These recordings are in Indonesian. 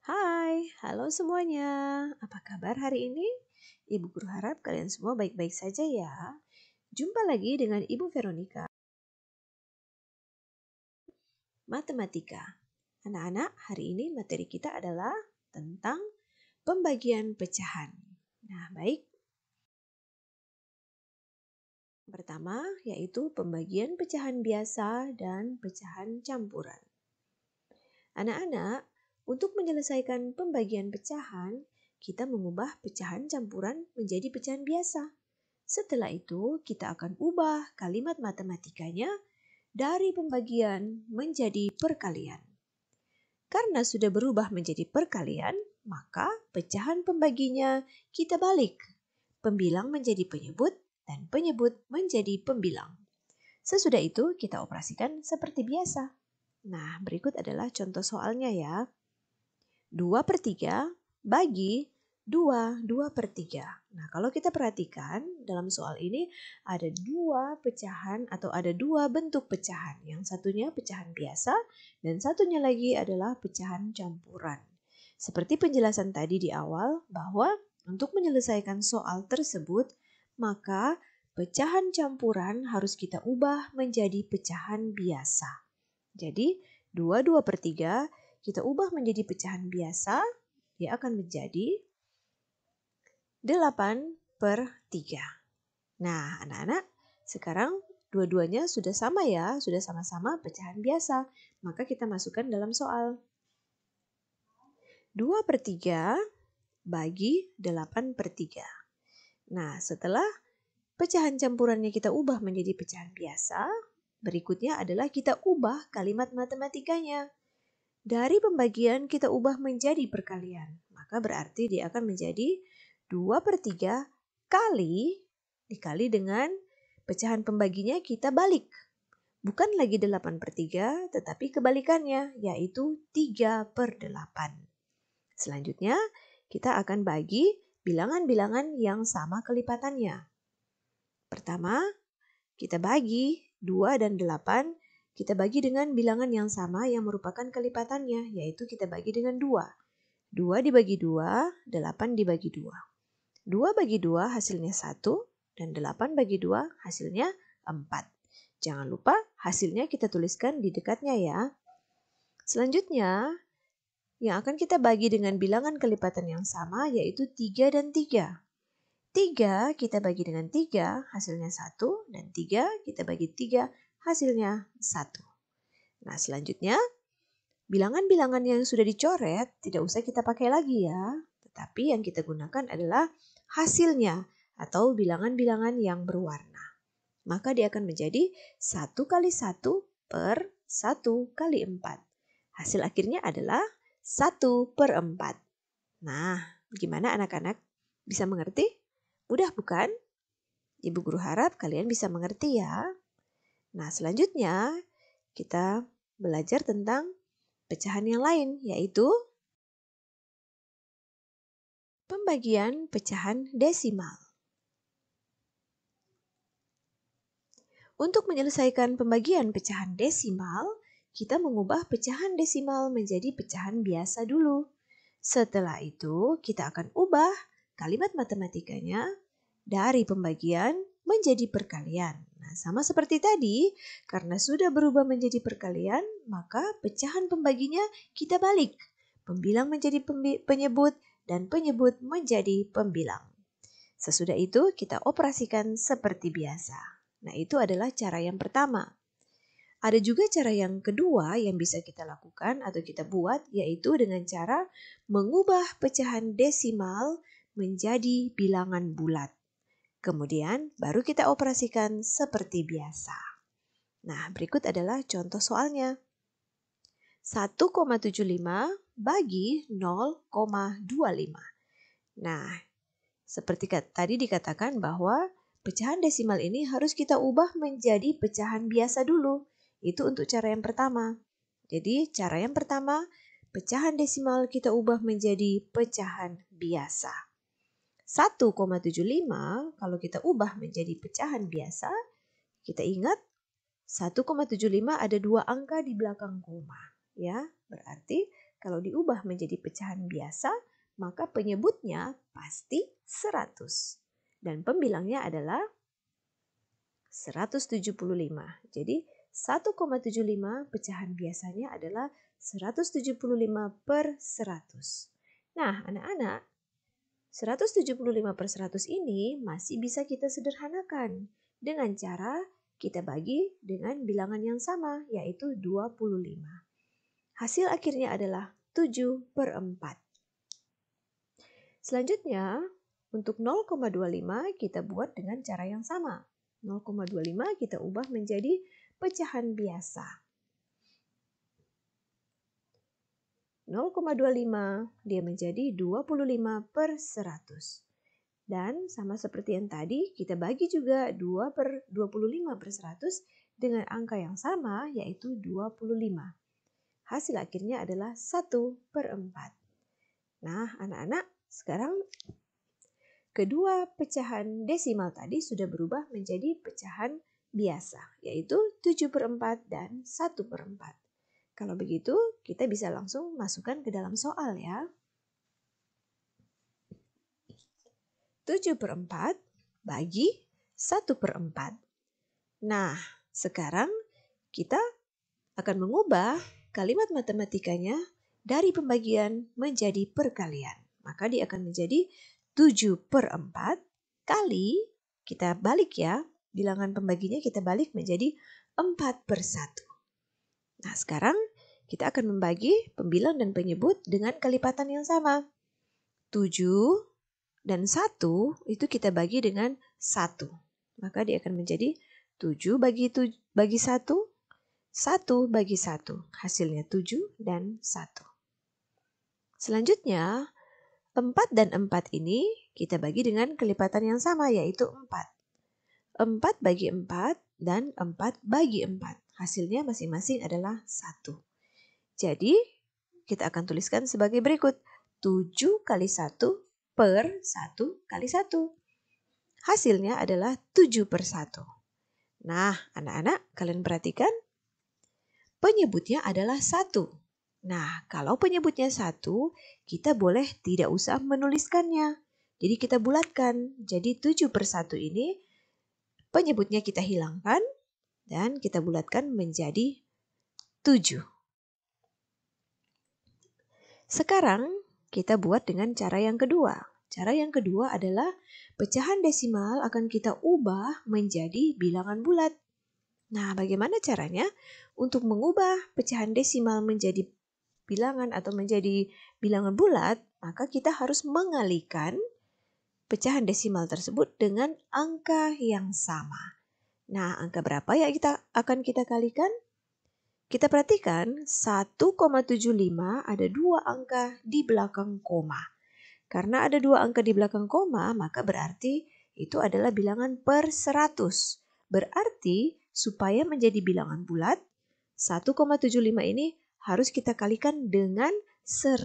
Hai, halo semuanya. Apa kabar hari ini? Ibu Guru harap kalian semua baik-baik saja ya. Jumpa lagi dengan Ibu Veronica. Matematika. Anak-anak, hari ini materi kita adalah tentang pembagian pecahan. Nah, baik. Pertama, yaitu pembagian pecahan biasa dan pecahan campuran. Anak-anak, untuk menyelesaikan pembagian pecahan, kita mengubah pecahan campuran menjadi pecahan biasa. Setelah itu, kita akan ubah kalimat matematikanya dari pembagian menjadi perkalian. Karena sudah berubah menjadi perkalian, maka pecahan pembaginya kita balik. Pembilang menjadi penyebut dan penyebut menjadi pembilang. Sesudah itu, kita operasikan seperti biasa. Nah, berikut adalah contoh soalnya ya. 2/3 bagi 2/3. Nah, kalau kita perhatikan dalam soal ini ada dua pecahan atau ada dua bentuk pecahan. Yang satunya pecahan biasa dan satunya lagi adalah pecahan campuran. Seperti penjelasan tadi di awal bahwa untuk menyelesaikan soal tersebut, maka pecahan campuran harus kita ubah menjadi pecahan biasa. Jadi 2/3 kita ubah menjadi pecahan biasa, dia akan menjadi 8/3. Nah, anak-anak, sekarang dua-duanya sudah sama ya, sudah sama-sama pecahan biasa. Maka kita masukkan dalam soal. 2/3 bagi 8/3. Nah, setelah pecahan campurannya kita ubah menjadi pecahan biasa, berikutnya adalah kita ubah kalimat matematikanya. Dari pembagian kita ubah menjadi perkalian. Maka berarti dia akan menjadi 2/3 dikali dengan pecahan pembaginya kita balik. Bukan lagi 8/3 tetapi kebalikannya yaitu 3/8. Selanjutnya kita akan bagi bilangan-bilangan yang sama kelipatannya. Pertama kita bagi 2 dan 8. Kita bagi dengan bilangan yang sama yang merupakan kelipatannya, yaitu kita bagi dengan 2. 2 dibagi 2, 8 dibagi 2. 2 bagi 2 hasilnya 1, dan 8 bagi 2 hasilnya 4. Jangan lupa hasilnya kita tuliskan di dekatnya ya. Selanjutnya, yang akan kita bagi dengan bilangan kelipatan yang sama yaitu 3 dan 3. 3 kita bagi dengan 3 hasilnya 1, dan 3 kita bagi 3 hasilnya 1. Nah, selanjutnya bilangan-bilangan yang sudah dicoret tidak usah kita pakai lagi ya. Tetapi yang kita gunakan adalah hasilnya atau bilangan-bilangan yang berwarna. Maka dia akan menjadi 1 kali 1 per 1 kali 4. Hasil akhirnya adalah 1/4. Nah, gimana anak-anak? Bisa mengerti? Mudah bukan? Ibu Guru harap kalian bisa mengerti ya. Nah, selanjutnya kita belajar tentang pecahan yang lain, yaitu pembagian pecahan desimal. Untuk menyelesaikan pembagian pecahan desimal, kita mengubah pecahan desimal menjadi pecahan biasa dulu. Setelah itu, kita akan ubah kalimat matematikanya dari pembagian menjadi perkalian. Nah, sama seperti tadi, karena sudah berubah menjadi perkalian, maka pecahan pembaginya kita balik. Pembilang menjadi penyebut dan penyebut menjadi pembilang. Sesudah itu kita operasikan seperti biasa. Nah, itu adalah cara yang pertama. Ada juga cara yang kedua yang bisa kita lakukan atau kita buat, yaitu dengan cara mengubah pecahan desimal menjadi bilangan bulat. Kemudian baru kita operasikan seperti biasa. Nah, berikut adalah contoh soalnya. 1,75 bagi 0,25. Nah, seperti tadi dikatakan bahwa pecahan desimal ini harus kita ubah menjadi pecahan biasa dulu. Itu untuk cara yang pertama. Jadi cara yang pertama, pecahan desimal kita ubah menjadi pecahan biasa. 1,75 kalau kita ubah menjadi pecahan biasa, kita ingat 1,75 ada 2 angka di belakang koma. Ya, berarti kalau diubah menjadi pecahan biasa, maka penyebutnya pasti 100. Dan pembilangnya adalah 175. Jadi 1,75 pecahan biasanya adalah 175 per 100. Nah, anak-anak, 175 per 100 ini masih bisa kita sederhanakan dengan cara kita bagi dengan bilangan yang sama, yaitu 25. Hasil akhirnya adalah 7 per 4. Selanjutnya, untuk 0,25 kita buat dengan cara yang sama. 0,25 kita ubah menjadi pecahan biasa. 0,25 dia menjadi 25 per 100. Dan sama seperti yang tadi, kita bagi juga 2 per 25 per 100 dengan angka yang sama, yaitu 25. Hasil akhirnya adalah 1 per 4. Nah, anak-anak, sekarang kedua pecahan desimal tadi sudah berubah menjadi pecahan biasa, yaitu 7 per 4 dan 1 per 4. Kalau begitu, kita bisa langsung masukkan ke dalam soal ya. 7 per 4 bagi 1 per 4. Nah, sekarang kita akan mengubah kalimat matematikanya dari pembagian menjadi perkalian. Maka dia akan menjadi 7 per 4 kali, kita balik ya, bilangan pembaginya kita balik menjadi 4 per 1. Nah, sekarang kita akan membagi pembilang dan penyebut dengan kelipatan yang sama. 7 dan 1 itu kita bagi dengan 1. Maka dia akan menjadi 7 bagi 1, 1 bagi 1. Hasilnya 7 dan 1. Selanjutnya, 4 dan 4 ini kita bagi dengan kelipatan yang sama, yaitu 4. 4 bagi 4 dan 4 bagi 4. Hasilnya masing-masing adalah 1. Jadi, kita akan tuliskan sebagai berikut. 7 kali 1 per 1 kali 1. Hasilnya adalah 7 per 1. Nah, anak-anak, kalian perhatikan. Penyebutnya adalah 1. Nah, kalau penyebutnya 1, kita boleh tidak usah menuliskannya. Jadi kita bulatkan. Jadi 7 per 1 ini penyebutnya kita hilangkan dan kita bulatkan menjadi 7. Sekarang kita buat dengan cara yang kedua. Cara yang kedua adalah pecahan desimal akan kita ubah menjadi bilangan bulat. Nah, bagaimana caranya? Untuk mengubah pecahan desimal menjadi bilangan atau menjadi bilangan bulat, maka kita harus mengalihkan pecahan desimal tersebut dengan angka yang sama. Nah, angka berapa yang akan kita kalikan? Kita perhatikan 1,75 ada 2 angka di belakang koma. Karena ada 2 angka di belakang koma, maka berarti itu adalah bilangan per 100. Berarti supaya menjadi bilangan bulat, 1,75 ini harus kita kalikan dengan 100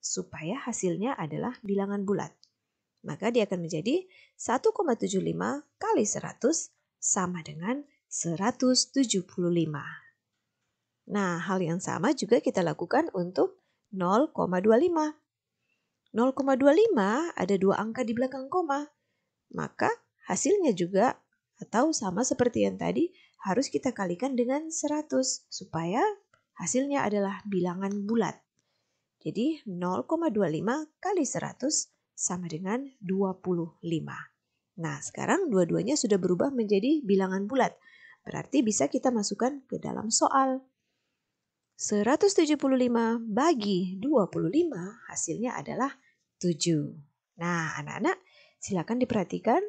supaya hasilnya adalah bilangan bulat. Maka dia akan menjadi 1,75 kali 100 sama dengan 175. Nah, hal yang sama juga kita lakukan untuk 0,25. 0,25 ada 2 angka di belakang koma. Maka hasilnya juga atau sama seperti yang tadi harus kita kalikan dengan 100 supaya hasilnya adalah bilangan bulat. Jadi 0,25 kali 100 sama dengan 25. Nah, sekarang dua-duanya sudah berubah menjadi bilangan bulat. Berarti bisa kita masukkan ke dalam soal. 175 bagi 25 hasilnya adalah 7. Nah, anak-anak silakan diperhatikan.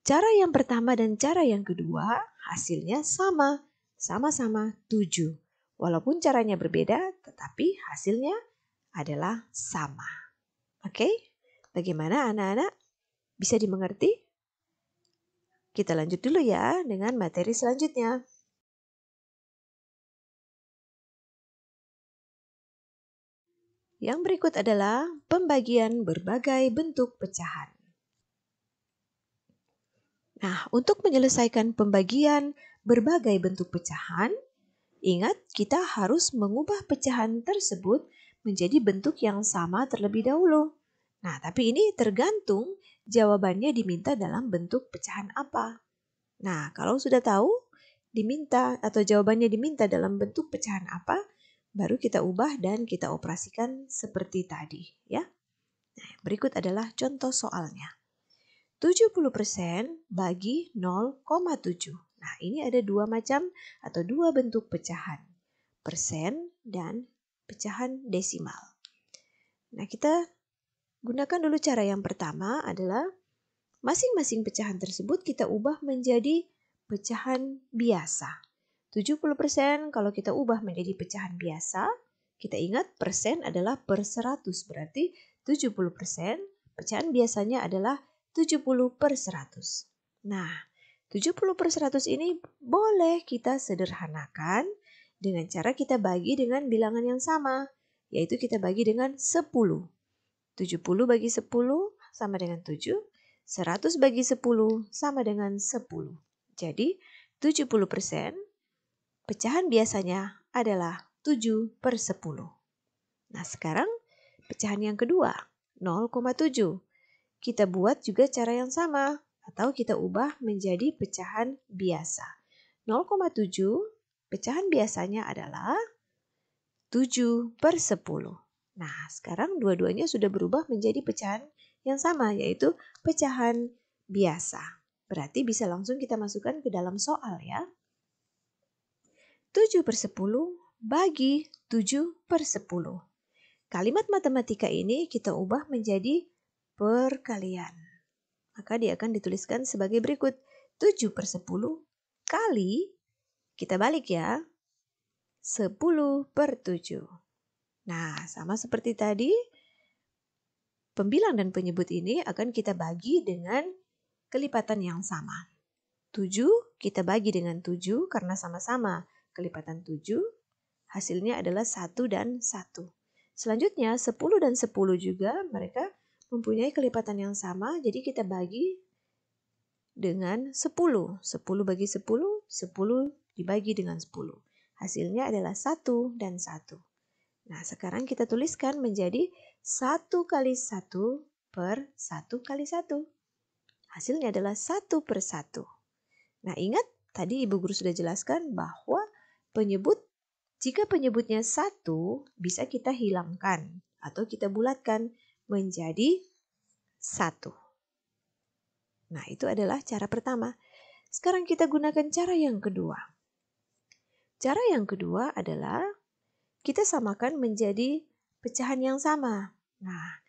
Cara yang pertama dan cara yang kedua hasilnya sama. Sama-sama 7. Walaupun caranya berbeda, tetapi hasilnya adalah sama. Oke? Bagaimana anak-anak? Bisa dimengerti? Kita lanjut dulu ya dengan materi selanjutnya. Yang berikut adalah pembagian berbagai bentuk pecahan. Nah, untuk menyelesaikan pembagian berbagai bentuk pecahan, Ingat, kita harus mengubah pecahan tersebut menjadi bentuk yang sama terlebih dahulu. Nah, tapi ini tergantung jawabannya diminta dalam bentuk pecahan apa. Nah, kalau sudah tahu diminta atau jawabannya diminta dalam bentuk pecahan apa, baru kita ubah dan kita operasikan seperti tadi, ya. Nah, berikut adalah contoh soalnya. 70% bagi 0,7. Nah, ini ada dua macam atau dua bentuk pecahan. Persen dan pecahan desimal. Nah, kita gunakan dulu cara yang pertama adalah masing-masing pecahan tersebut kita ubah menjadi pecahan biasa. 70% kalau kita ubah menjadi pecahan biasa, kita ingat persen adalah per 100, berarti 70% pecahan biasanya adalah 70 per 100. Nah, 70 per 100 ini boleh kita sederhanakan dengan cara kita bagi dengan bilangan yang sama, yaitu kita bagi dengan 10. 70 bagi 10 sama dengan 7, 100 bagi 10 sama dengan 10. Jadi 70% pecahan biasanya adalah 7 per 10. Nah, sekarang pecahan yang kedua, 0,7. Kita buat juga cara yang sama atau kita ubah menjadi pecahan biasa. 0,7 pecahan biasanya adalah 7 per 10. Nah, sekarang dua-duanya sudah berubah menjadi pecahan yang sama, yaitu pecahan biasa. Berarti bisa langsung kita masukkan ke dalam soal ya. 7 per 10 bagi 7 per 10. Kalimat matematika ini kita ubah menjadi perkalian. Maka dia akan dituliskan sebagai berikut. 7 per 10 kali, kita balik ya, 10 per 7. Nah, sama seperti tadi, pembilang dan penyebut ini akan kita bagi dengan kelipatan yang sama. 7 kita bagi dengan 7 karena sama-sama kelipatan 7. Hasilnya adalah 1 dan 1. Selanjutnya 10 dan 10 juga mereka mempunyai kelipatan yang sama. Jadi kita bagi dengan 10. 10 bagi 10, 10 dibagi dengan 10. Hasilnya adalah 1 dan 1. Nah, sekarang kita tuliskan menjadi 1 kali 1 per 1 kali 1. Hasilnya adalah 1 per 1. Nah, ingat tadi Ibu Guru sudah jelaskan bahwa jika penyebutnya 1 bisa kita hilangkan atau kita bulatkan menjadi 1. Nah, itu adalah cara pertama. Sekarang kita gunakan cara yang kedua. Cara yang kedua adalah kita samakan menjadi pecahan yang sama. Nah,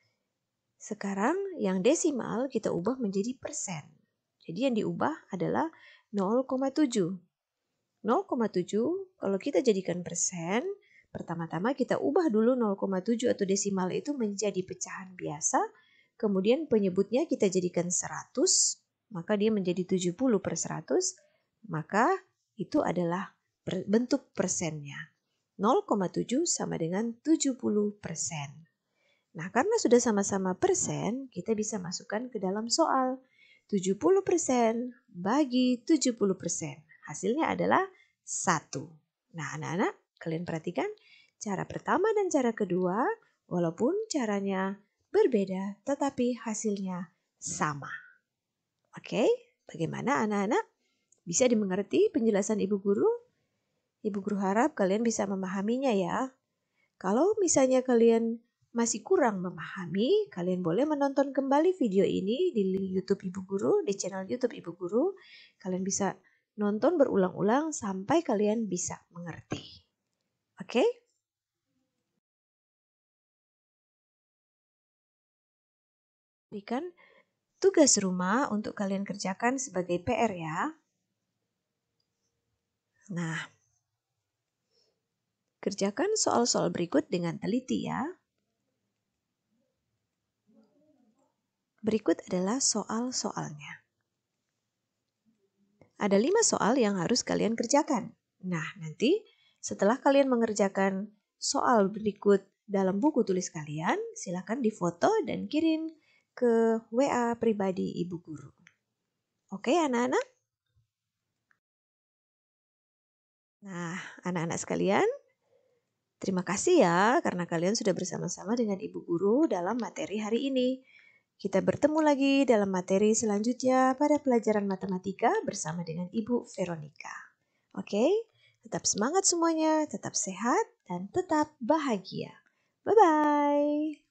sekarang yang desimal kita ubah menjadi persen. Jadi yang diubah adalah 0,7. 0,7 kalau kita jadikan persen, pertama-tama kita ubah dulu 0,7 atau desimal itu menjadi pecahan biasa. Kemudian penyebutnya kita jadikan 100, maka dia menjadi 70 per 100. Maka itu adalah bentuk persennya. 0,7 sama dengan 70%. Nah, karena sudah sama-sama persen, kita bisa masukkan ke dalam soal. 70% bagi 70%. Hasilnya adalah 1. Nah, anak-anak, kalian perhatikan cara pertama dan cara kedua, walaupun caranya berbeda, tetapi hasilnya sama. Oke, bagaimana anak-anak? Bisa dimengerti penjelasan Ibu Guru? Ibu Guru harap kalian bisa memahaminya ya. Kalau misalnya kalian masih kurang memahami, kalian boleh menonton kembali video ini di YouTube Ibu Guru, di channel YouTube Ibu Guru. Kalian bisa nonton berulang-ulang sampai kalian bisa mengerti. Oke? Berikan tugas rumah untuk kalian kerjakan sebagai PR ya. Nah, kerjakan soal-soal berikut dengan teliti ya. Berikut adalah soal-soalnya. Ada 5 soal yang harus kalian kerjakan. Nah, nanti setelah kalian mengerjakan soal berikut dalam buku tulis kalian, silakan difoto dan kirim ke WA pribadi Ibu Guru. Oke, anak-anak? Nah, anak-anak sekalian, terima kasih ya karena kalian sudah bersama-sama dengan Ibu Guru dalam materi hari ini. Kita bertemu lagi dalam materi selanjutnya pada pelajaran matematika bersama dengan Ibu Veronica. Oke, tetap semangat semuanya, tetap sehat, dan tetap bahagia. Bye-bye.